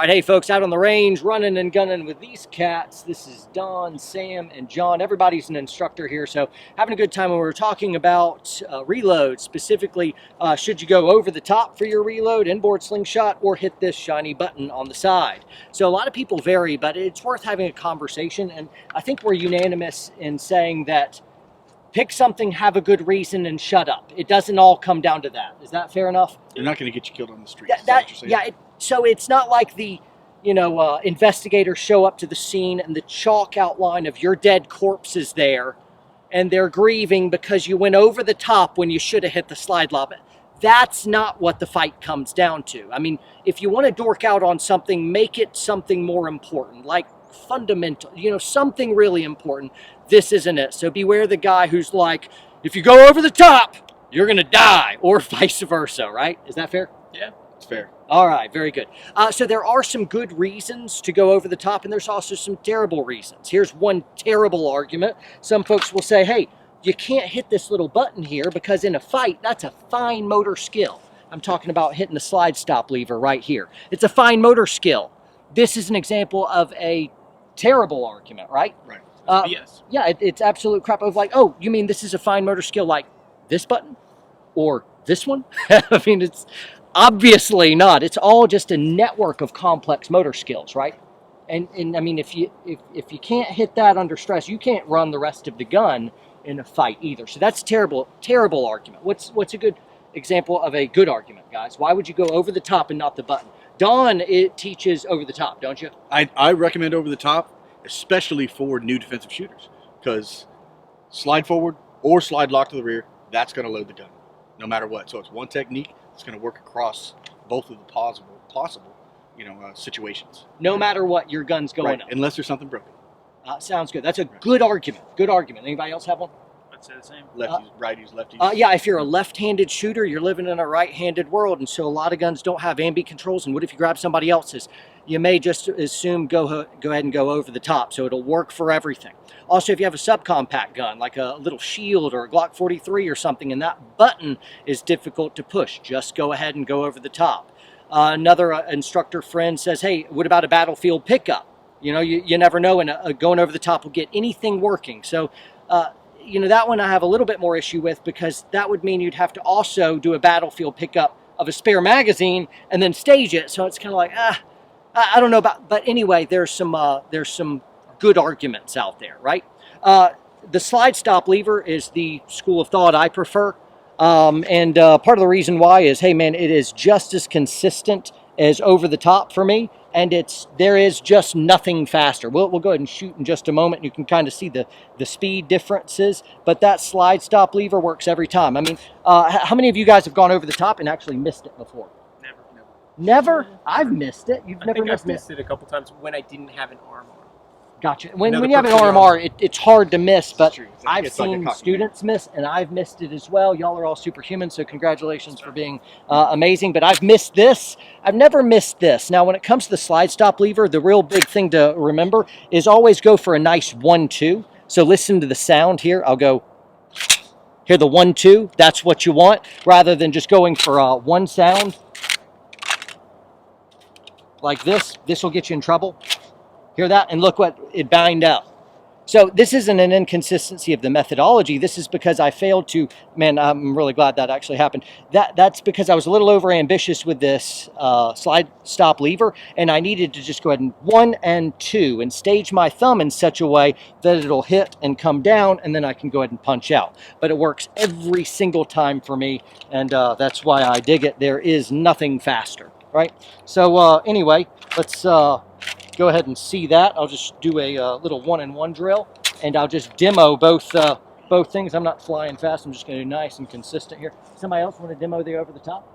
All right, hey folks, out on the range, running and gunning with these cats. This is Don, Sam, and John. Everybody's an instructor here, so having a good time. When we're talking about reload, specifically, should you go over the top for your reload, inboard slingshot, or hit this shiny button on the side? So a lot of people vary, but it's worth having a conversation, and I think we're unanimous in saying that pick something, have a good reason, and shut up. It doesn't all come down to that. Is that fair enough? They're not going to get you killed on the street. So it's not like the, investigators show up to the scene and the chalk outline of your dead corpse is there, and they're grieving because you went over the top when you should have hit the slide lock. That's not what the fight comes down to. I mean, if you want to dork out on something, make it something more important, like fundamental, something really important. This isn't it. So beware the guy who's like, if you go over the top, you're going to die, or vice versa, right? Is that fair? Yeah, it's fair. All right, very good. So there are some good reasons to go over the top, and there's also some terrible reasons. Here's one terrible argument. Some folks will say, hey, you can't hit this little button here because in a fight, that's a fine motor skill. I'm talking about hitting the slide stop lever right here. It's a fine motor skill. This is an example of a terrible argument, right? Right. Yes. Yeah, it's absolute crap of like, oh, you mean this is a fine motor skill like this button or this one? I mean, it's obviously not. It's all just a network of complex motor skills, right? And I mean, if you can't hit that under stress, you can't run the rest of the gun in a fight either. So that's a terrible argument. What's a good example of a good argument, guys? Why would you go over the top and not the button? Don, it teaches over the top, don't you? I recommend over the top, especially for new defensive shooters, because slide forward or slide lock to the rear, that's going to load the gun, no matter what. So it's one technique that's going to work across both of the possible situations. No matter what, your gun's going up. Unless there's something broken. Sounds good. That's a good argument. Good argument. Anybody else have one? I'd say the same. Lefties, righties, lefties. Yeah, if you're a left-handed shooter, you're living in a right-handed world, and so a lot of guns don't have ambi controls, and what if you grab somebody else's? You may just assume go ahead and go over the top, so it'll work for everything. Also, if you have a subcompact gun, like a little Shield or a Glock 43 or something, and that button is difficult to push, just go ahead and go over the top. Another instructor friend says, hey, what about a battlefield pickup? You never know, and going over the top will get anything working. So, that one I have a little bit more issue with, because that would mean you'd have to also do a battlefield pickup of a spare magazine and then stage it. So it's kind of like, I don't know about, but anyway, there's some good arguments out there, right? The slide stop lever is the school of thought I prefer. And part of the reason why is, hey man, it is just as consistent as over the top for me, and there is just nothing faster. We'll go ahead and shoot in just a moment. You can kind of see the speed differences, but that slide stop lever works every time. I mean, how many of you guys have gone over the top and actually missed it before? Never? I've missed it. You've never missed it? I've missed it a couple times when I didn't have an arm on. Gotcha. When you have an RMR, it's hard to miss, but I've seen students miss, and I've missed it as well. Y'all are all superhuman, so congratulations for being amazing. But I've missed this. I've never missed this. Now, when it comes to the slide stop lever, the real big thing to remember is always go for a nice 1-2. So listen to the sound here. I'll go, hear the 1-2. That's what you want, rather than just going for one sound like this. This will get you in trouble. Hear that? And look what it banged out. So this isn't an inconsistency of the methodology. This is because I failed to, man, I'm really glad that actually happened. That's because I was a little over ambitious with this slide stop lever, and I needed to just go ahead and 1 and 2 and stage my thumb in such a way that it'll hit and come down, and then I can go ahead and punch out. But it works every single time for me, and that's why I dig it. There is nothing faster, right? So anyway, let's go ahead and see that. I'll just do a little 1-and-1 drill, and I'll just demo both things. I'm not flying fast. I'm just going to do nice and consistent here. Somebody else want to demo the over the top?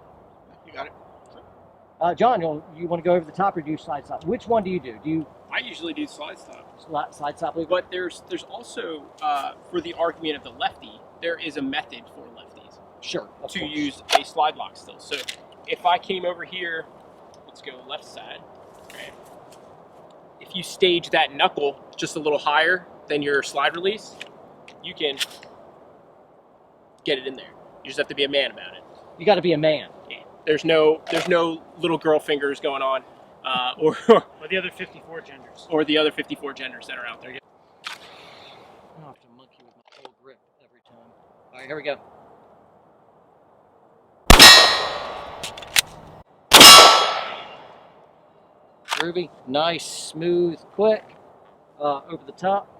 You got it. John, you want to go over the top or do you slide stop? Which one do you do? I usually do slide stop. Slide stop lever? But there's also, for the argument of the lefty, there is a method for lefties. Sure. To use a slide lock still. So if I came over here, let's go left side, right? If you stage that knuckle just a little higher than your slide release, you can get it in there. You just have to be a man about it. You got to be a man. Yeah. There's no little girl fingers going on. or the other 54 genders. or the other 54 genders that are out there. I don't have to monkey with my whole grip every time. All right, here we go. Groovy, nice, smooth, quick, over the top.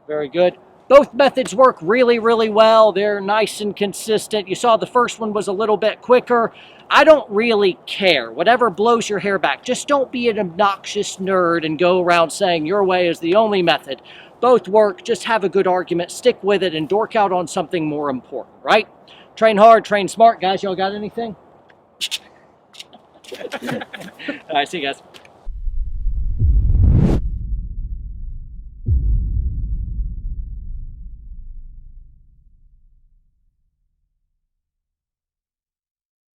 Very good. Both methods work really, really well. They're nice and consistent. You saw the first one was a little bit quicker. I don't really care. Whatever blows your hair back. Just don't be an obnoxious nerd and go around saying your way is the only method. Both work. Just have a good argument. Stick with it and dork out on something more important, right? Train hard, train smart. Guys, y'all got anything? All right, see you guys.